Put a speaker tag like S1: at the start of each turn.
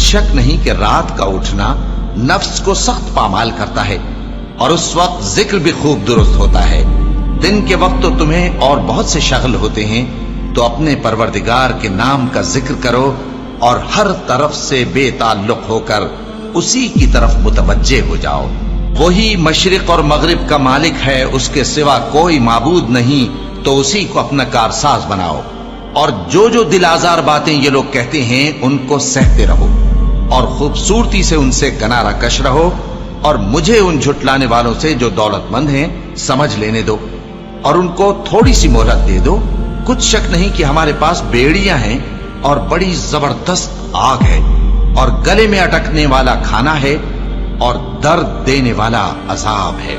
S1: शक नहीं कि रात का उठना नफ्स को सख्त पामाल करता है और उस वक्त जिक्र भी खूब दुरुस्त होता है। दिन के वक्त तो तुम्हें और बहुत से शगल होते हैं, तो अपने परवरदिगार के नाम का जिक्र करो और हर तरफ से बेताल्लुक होकर उसी की तरफ मुतवज्जे हो जाओ। वही मशरिक और मगरिब का मालिक है, उसके सिवा कोई माबूद नहीं, तो उसी को अपना कारसाज बनाओ। और जो जो दिल आजार बातें ये लोग कहते हैं उनको सहते रहो और खूबसूरती से उनसे किनारा कश रहो, और मुझे उन झुटलाने वालों से जो दौलतमंद हैं समझ लेने दो और उनको थोड़ी सी मोहलत दे दो। कुछ शक नहीं कि हमारे पास बेड़ियां हैं और बड़ी जबरदस्त आग है और गले में अटकने वाला खाना है और दर्द देने वाला अजाब है।